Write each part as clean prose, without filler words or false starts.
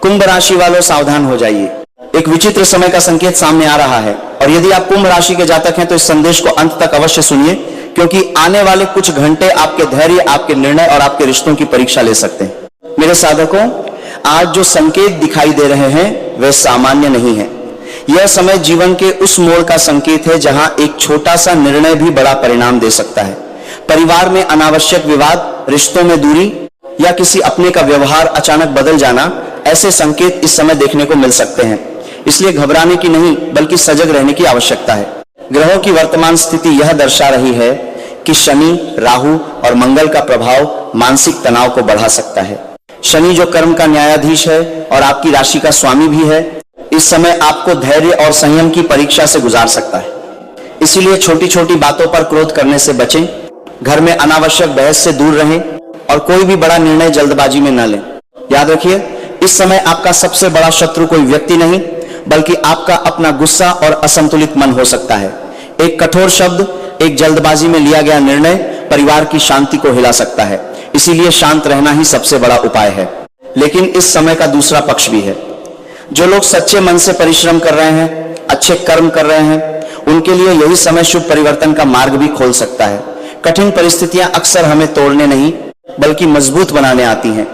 कुंभ राशि वालों सावधान हो जाइए, एक विचित्र समय का संकेत सामने आ रहा है। और यदि आप कुंभ राशि के जातक हैं तो इस संदेश को अंत तक अवश्य सुनिए, क्योंकि आने वाले कुछ घंटे आपके धैर्य, आपके निर्णय और आपके रिश्तों की परीक्षा ले सकते हैं। मेरे साधकों, आज जो संकेत दिखाई दे रहे हैं वे सामान्य नहीं है। यह समय जीवन के उस मोड़ का संकेत है जहां एक छोटा सा निर्णय भी बड़ा परिणाम दे सकता है। परिवार में अनावश्यक विवाद, रिश्तों में दूरी या किसी अपने का व्यवहार अचानक बदल जाना, ऐसे संकेत इस समय देखने को मिल सकते हैं। इसलिए घबराने की नहीं बल्कि सजग रहने की आवश्यकता है। ग्रहों की वर्तमान स्थिति यह दर्शा रही है कि शनि, राहु और मंगल का प्रभाव मानसिक तनाव को बढ़ा सकता है। शनि जो कर्म का न्यायाधीश है और आपकी राशि का स्वामी भी है, इस समय आपको धैर्य और संयम की परीक्षा से गुजार सकता है। इसीलिए छोटी छोटी बातों पर क्रोध करने से बचें, घर में अनावश्यक बहस से दूर रहें और कोई भी बड़ा निर्णय जल्दबाजी में न लें। याद रखिए, इस समय आपका सबसे बड़ा शत्रु कोई व्यक्ति नहीं बल्कि आपका अपना गुस्सा और असंतुलित मन हो सकता है। एक कठोर शब्द, एक जल्दबाजी में लिया गया निर्णय परिवार की शांति को हिला सकता है। इसीलिए शांत रहना ही सबसे बड़ा उपाय है। लेकिन इस समय का दूसरा पक्ष भी है। जो लोग सच्चे मन से परिश्रम कर रहे हैं, अच्छे कर्म कर रहे हैं, उनके लिए यही समय शुभ परिवर्तन का मार्ग भी खोल सकता है। कठिन परिस्थितियां अक्सर हमें तोड़ने नहीं बल्कि मजबूत बनाने आती हैं।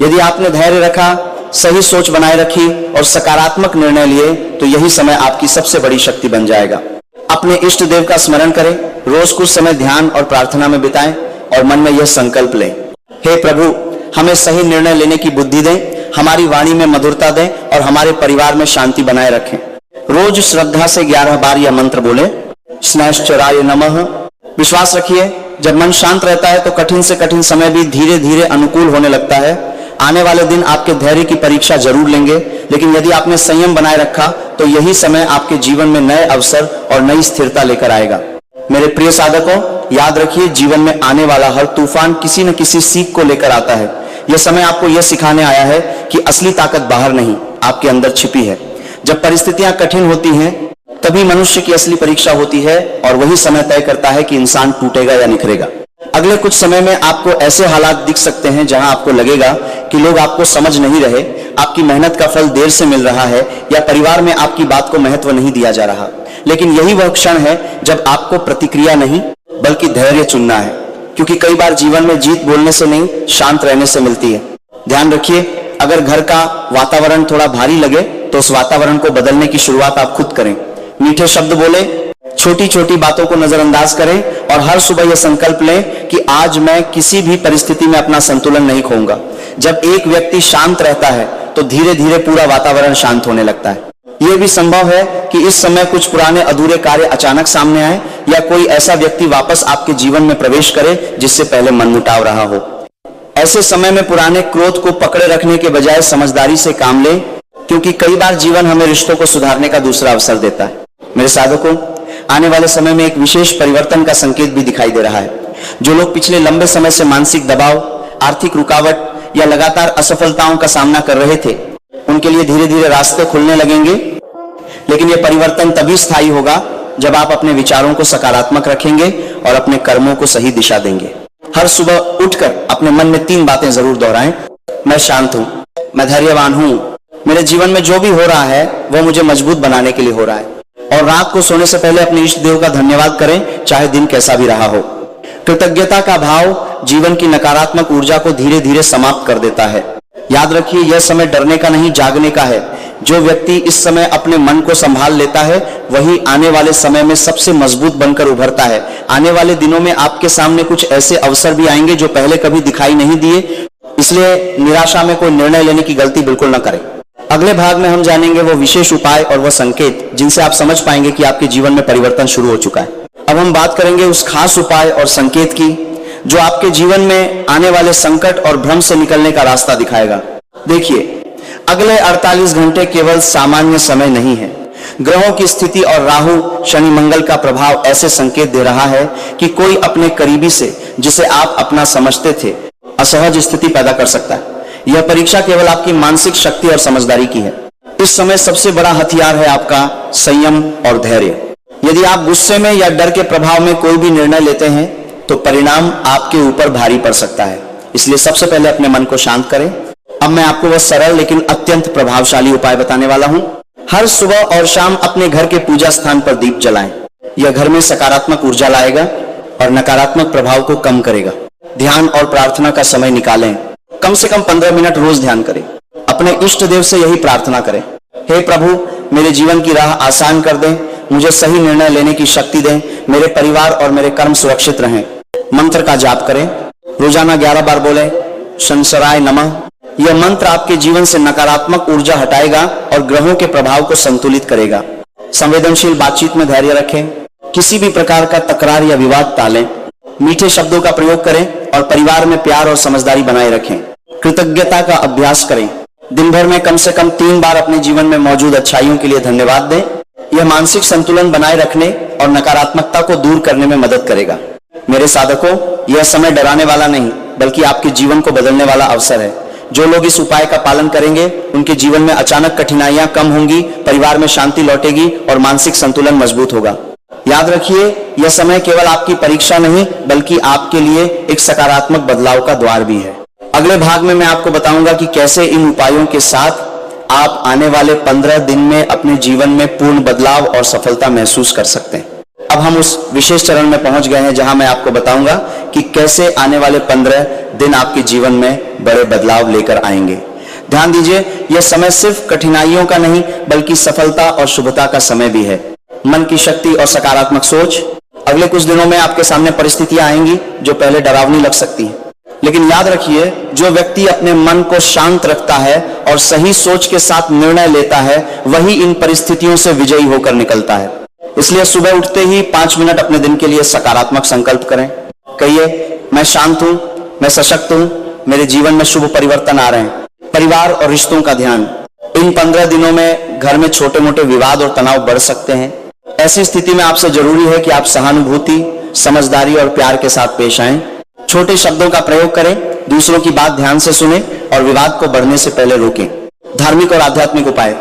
यदि आपने धैर्य रखा, सही सोच बनाए रखी और सकारात्मक निर्णय लिए तो यही समय आपकी सबसे बड़ी शक्ति बन जाएगा। अपने इष्ट देव का स्मरण करें, रोज कुछ समय ध्यान और प्रार्थना में बिताएं और मन में यह संकल्प लें, हे प्रभु, हमें सही निर्णय लेने की बुद्धि दें, हमारी वाणी में मधुरता दें और हमारे परिवार में शांति बनाए रखें। रोज श्रद्धा से 11 बार यह मंत्र बोले, स्नैश्चराय नमः। विश्वास रखिए, जब मन शांत रहता है तो कठिन से कठिन समय भी धीरे धीरे अनुकूल होने लगता है। आने वाले दिन आपके धैर्य की परीक्षा जरूर लेंगे, लेकिन यदि आपने संयम बनाए रखा तो यही समय आपके जीवन में नए अवसर और नई स्थिरता लेकर आएगा। मेरे प्रिय साधकों, याद रखिए, जीवन में आने वाला हर तूफान किसी न किसी सीख को लेकर आता है। यह समय आपको यह सिखाने आया है कि असली ताकत बाहर नहीं, आपके अंदर छिपी है। जब परिस्थितियां कठिन होती हैं तभी मनुष्य की असली परीक्षा होती है और वही समय तय करता है कि इंसान टूटेगा या निखरेगा। अगले कुछ समय में आपको ऐसे हालात दिख सकते हैं जहां आपको लगेगा कि लोग आपको समझ नहीं रहे, आपकी मेहनत का फल देर से मिल रहा है या परिवार में आपकी बात को महत्व नहीं दिया जा रहा। लेकिन यही वह क्षण है जब आपको प्रतिक्रिया नहीं बल्कि धैर्य चुनना है, क्योंकि कई बार जीवन में जीत बोलने से नहीं, शांत रहने से मिलती है। ध्यान रखिए, अगर घर का वातावरण थोड़ा भारी लगे तो उस वातावरण को बदलने की शुरुआत आप खुद करें। मीठे शब्द बोले, छोटी छोटी बातों को नजरअंदाज करें और हर सुबह यह संकल्प लें कि आज मैं किसी भी परिस्थिति में अपना संतुलन नहीं खोऊंगा। जब एक व्यक्ति शांत रहता है तो धीरे धीरे पूरा वातावरण शांत होने लगता है। यह भी संभव है कि इस समय कुछ पुराने अधूरे कार्य अचानक सामने आए या कोई ऐसा व्यक्ति वापस आपके जीवन में प्रवेश करे जिससे पहले मनमुटाव रहा हो। ऐसे समय में पुराने क्रोध को पकड़े रखने के बजाय समझदारी से काम लें, क्योंकि कई बार जीवन हमें रिश्तों को सुधारने का दूसरा अवसर देता है। मेरे साधकों, आने वाले समय में एक विशेष परिवर्तन का संकेत भी दिखाई दे रहा है। जो लोग पिछले लंबे समय से मानसिक दबाव, आर्थिक रुकावट या लगातार असफलताओं का सामना कर रहे थे, उनके लिए धीरे धीरे रास्ते खुलने लगेंगे। लेकिन यह परिवर्तन तभी स्थायी होगा जब आप अपने विचारों को सकारात्मक रखेंगे और अपने कर्मों को सही दिशा देंगे। हर सुबह उठकर अपने मन में 3 बातें जरूर दोहराएं। मैं शांत हूं, मैं धैर्यवान हूं, मेरे जीवन में जो भी हो रहा है वह मुझे मजबूत बनाने के लिए हो रहा है। और रात को सोने से पहले अपने इष्ट देव का धन्यवाद करें, चाहे दिन कैसा भी रहा हो। कृतज्ञता का भाव जीवन की नकारात्मक ऊर्जा को धीरे धीरे समाप्त कर देता है। याद रखिए, यह समय डरने का नहीं, जागने का है। जो व्यक्ति इस समय अपने मन को संभाल लेता है वही आने वाले समय में सबसे मजबूत बनकर उभरता है। आने वाले दिनों में आपके सामने कुछ ऐसे अवसर भी आएंगे जो पहले कभी दिखाई नहीं दिए, इसलिए निराशा में कोई निर्णय लेने की गलती बिल्कुल न करें। अगले भाग में हम जानेंगे वो विशेष उपाय और वह संकेत जिनसे आप समझ पाएंगे कि आपके जीवन में परिवर्तन शुरू हो चुका है। अब हम बात करेंगे उस खास उपाय और संकेत की जो आपके जीवन में आने वाले संकट और भ्रम से निकलने का रास्ता दिखाएगा। देखिए, अगले 48 घंटे केवल सामान्य समय नहीं है। ग्रहों की स्थिति और राहु, शनि, मंगल का प्रभाव ऐसे संकेत दे रहा है कि कोई अपने करीबी से, जिसे आप अपना समझते थे, असहज स्थिति पैदा कर सकता है। यह परीक्षा केवल आपकी मानसिक शक्ति और समझदारी की है। इस समय सबसे बड़ा हथियार है आपका संयम और धैर्य। यदि आप गुस्से में या डर के प्रभाव में कोई भी निर्णय लेते हैं तो परिणाम आपके ऊपर भारी पड़ सकता है। इसलिए सबसे पहले अपने मन को शांत करें, अब मैं आपको वह सरल लेकिन अत्यंत प्रभावशाली उपाय बताने वाला हूं। हर सुबह और शाम अपने घर के पूजा स्थान पर दीप जलाएं। यह घर में सकारात्मक ऊर्जा लाएगा और नकारात्मक प्रभाव को कम करेगा। ध्यान और प्रार्थना का समय निकालें। कम से कम 15 मिनट रोज ध्यान करें। अपने इष्ट देव से यही प्रार्थना करें, हे प्रभु, मेरे जीवन की राह आसान कर दें, मुझे सही निर्णय लेने की शक्ति दें, मेरे परिवार और मेरे कर्म सुरक्षित रहें। मंत्र का जाप करें। रोजाना 11 बार बोलें शंसराय नमः। यह मंत्र आपके जीवन से नकारात्मक ऊर्जा हटाएगा और ग्रहों के प्रभाव को संतुलित करेगा। संवेदनशील बातचीत में धैर्य रखें। किसी भी प्रकार का तकरार या विवाद टालें। मीठे शब्दों का प्रयोग करें और परिवार में प्यार और समझदारी बनाए रखें। कृतज्ञता का अभ्यास करें। दिन भर में कम से कम 3 बार अपने जीवन में मौजूद अच्छाइयों के लिए धन्यवाद दें। यह मानसिक संतुलन बनाए रखने और नकारात्मकता को दूर करने में मदद करेगा। मेरे साधकों, यह समय डराने वाला नहीं बल्कि आपके जीवन को बदलने वाला अवसर है। जो लोग इस उपाय का पालन करेंगे उनके जीवन में अचानक कठिनाइयां कम होंगी, परिवार में शांति लौटेगी और मानसिक संतुलन मजबूत होगा। याद रखिए, यह समय केवल आपकी परीक्षा नहीं बल्कि आपके लिए एक सकारात्मक बदलाव का द्वार भी है। अगले भाग में मैं आपको बताऊंगा कि कैसे इन उपायों के साथ आप आने वाले 15 दिन में अपने जीवन में पूर्ण बदलाव और सफलता महसूस कर सकते हैं। अब हम उस विशेष चरण में पहुंच गए हैं जहां मैं आपको बताऊंगा कि कैसे आने वाले 15 दिन आपके जीवन में बड़े बदलाव लेकर आएंगे। ध्यान दीजिए, यह समय सिर्फ कठिनाइयों का नहीं बल्कि सफलता और शुभता का समय भी है। मन की शक्ति और सकारात्मक सोच। अगले कुछ दिनों में आपके सामने परिस्थितियां आएंगी जो पहले डरावनी लग सकती हैं, लेकिन याद रखिए, जो व्यक्ति अपने मन को शांत रखता है और सही सोच के साथ निर्णय लेता है वही इन परिस्थितियों से विजयी होकर निकलता है। इसलिए सुबह उठते ही 5 मिनट अपने दिन के लिए सकारात्मक संकल्प करें। कहिए, मैं शांत हूं, मैं सशक्त हूं, मेरे जीवन में शुभ परिवर्तन आ रहे हैं। परिवार और रिश्तों का ध्यान। इन 15 दिनों में घर में छोटे मोटे विवाद और तनाव बढ़ सकते हैं। ऐसी स्थिति में आपसे जरूरी है कि आप सहानुभूति, समझदारी और प्यार के साथ पेश आएं। छोटे शब्दों का प्रयोग करें, दूसरों की बात ध्यान से सुनें और विवाद को बढ़ने से पहले रोकें। धार्मिक और आध्यात्मिक उपाय।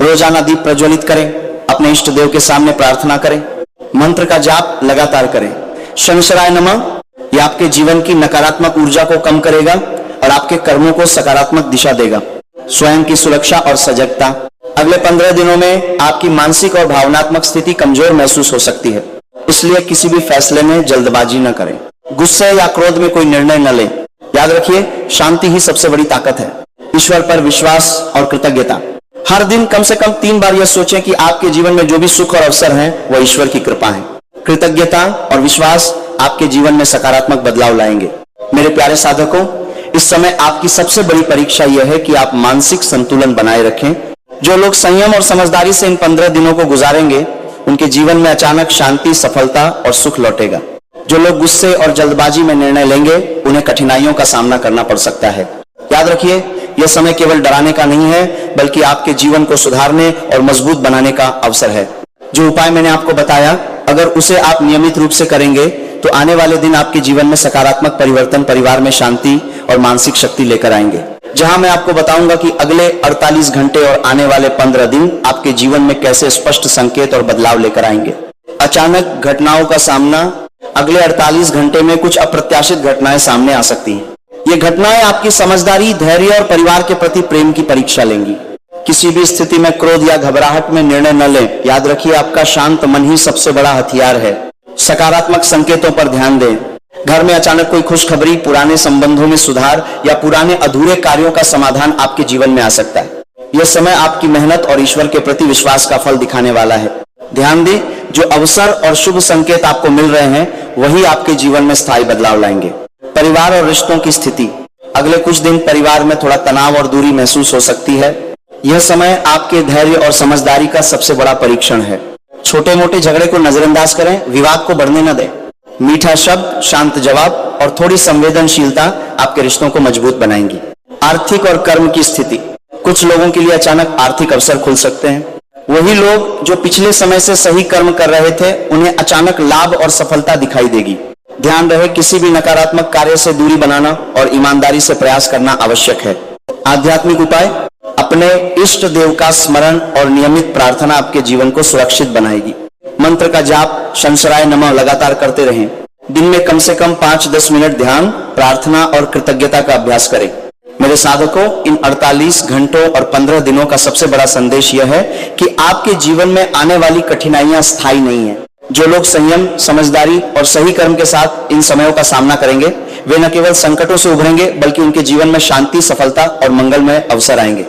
रोजाना दीप प्रज्वलित करें। अपने इष्ट देव के सामने प्रार्थना करें। मंत्र का जाप लगातार करें। शंसराय नमः यह आपके जीवन की नकारात्मक ऊर्जा को कम करेगा और आपके कर्मों को सकारात्मक दिशा देगा। स्वयं की सुरक्षा और सजगता। अगले 15 दिनों में आपकी मानसिक और भावनात्मक स्थिति कमजोर महसूस हो सकती है, इसलिए किसी भी फैसले में जल्दबाजी न करें। गुस्से या क्रोध में कोई निर्णय न लें। याद रखिए, शांति ही सबसे बड़ी ताकत है। ईश्वर पर विश्वास और कृतज्ञता। हर दिन कम से कम 3 बार यह सोचें कि आपके जीवन में जो भी सुख और अवसर हैं वह ईश्वर की कृपा है। कृतज्ञता और विश्वास आपके जीवन में सकारात्मक बदलाव लाएंगे। मेरे प्यारे साधकों, इस समय आपकी सबसे बड़ी परीक्षा यह है कि आप मानसिक संतुलन बनाए रखें। जो लोग संयम और समझदारी से इन 15 दिनों को गुजारेंगे उनके जीवन में अचानक शांति, सफलता और सुख लौटेगा। जो लोग गुस्से और जल्दबाजी में निर्णय लेंगे उन्हें कठिनाइयों का सामना करना पड़ सकता है। याद रखिए, यह समय केवल डराने का नहीं है बल्कि आपके जीवन को सुधारने और मजबूत बनाने का अवसर है। जो उपाय मैंने आपको बताया, अगर उसे आप नियमित रूप से करेंगे तो आने वाले दिन आपके जीवन में सकारात्मक परिवर्तन, परिवार में शांति और मानसिक शक्ति लेकर आएंगे। जहां मैं आपको बताऊंगा कि अगले 48 घंटे और आने वाले 15 दिन आपके जीवन में कैसे स्पष्ट संकेत और बदलाव लेकर आएंगे। अचानक घटनाओं का सामना। अगले 48 घंटे में कुछ अप्रत्याशित घटनाएं सामने आ सकती हैं। ये घटनाएं आपकी समझदारी, धैर्य और परिवार के प्रति प्रेम की परीक्षा लेंगी। किसी भी स्थिति में क्रोध या घबराहट में निर्णय न लें। याद रखिए, आपका शांत मन ही सबसे बड़ा हथियार है। सकारात्मक संकेतों पर ध्यान दें। घर में अचानक कोई खुशखबरी, पुराने संबंधों में सुधार या पुराने अधूरे कार्यों का समाधान आपके जीवन में आ सकता है। यह समय आपकी मेहनत और ईश्वर के प्रति विश्वास का फल दिखाने वाला है। ध्यान दें, जो अवसर और शुभ संकेत आपको मिल रहे हैं वही आपके जीवन में स्थायी बदलाव लाएंगे। परिवार और रिश्तों की स्थिति। अगले कुछ दिन परिवार में थोड़ा तनाव और दूरी महसूस हो सकती है। यह समय आपके धैर्य और समझदारी का सबसे बड़ा परीक्षण है। छोटे मोटे झगड़े को नजरअंदाज करें, विवाद को बढ़ने न दें। मीठा शब्द, शांत जवाब और थोड़ी संवेदनशीलता आपके रिश्तों को मजबूत बनाएंगी। आर्थिक और कर्म की स्थिति। कुछ लोगों के लिए अचानक आर्थिक अवसर खुल सकते हैं। वही लोग जो पिछले समय से सही कर्म कर रहे थे उन्हें अचानक लाभ और सफलता दिखाई देगी। ध्यान रहे, किसी भी नकारात्मक कार्य से दूरी बनाना और ईमानदारी से प्रयास करना आवश्यक है। आध्यात्मिक उपाय। अपने इष्ट देव का स्मरण और नियमित प्रार्थना आपके जीवन को सुरक्षित बनाएगी। मंत्र का जाप, शंसराय नमः लगातार करते रहें। दिन में कम से कम 5-10 मिनट ध्यान, प्रार्थना और कृतज्ञता का अभ्यास करें। मेरे साधकों, इन 48 घंटों और 15 दिनों का सबसे बड़ा संदेश यह है कि आपके जीवन में आने वाली कठिनाइयां स्थायी नहीं है। जो लोग संयम, समझदारी और सही कर्म के साथ इन समयों का सामना करेंगे, वे न केवल संकटों से उभरेंगे बल्कि उनके जीवन में शांति, सफलता और मंगलमय अवसर आएंगे।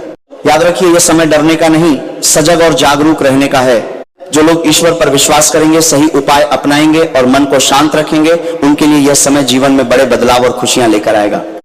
याद रखिए, यह समय डरने का नहीं, सजग और जागरूक रहने का है। जो लोग ईश्वर पर विश्वास करेंगे, सही उपाय अपनाएंगे और मन को शांत रखेंगे, उनके लिए यह समय जीवन में बड़े बदलाव और खुशियां लेकर आएगा।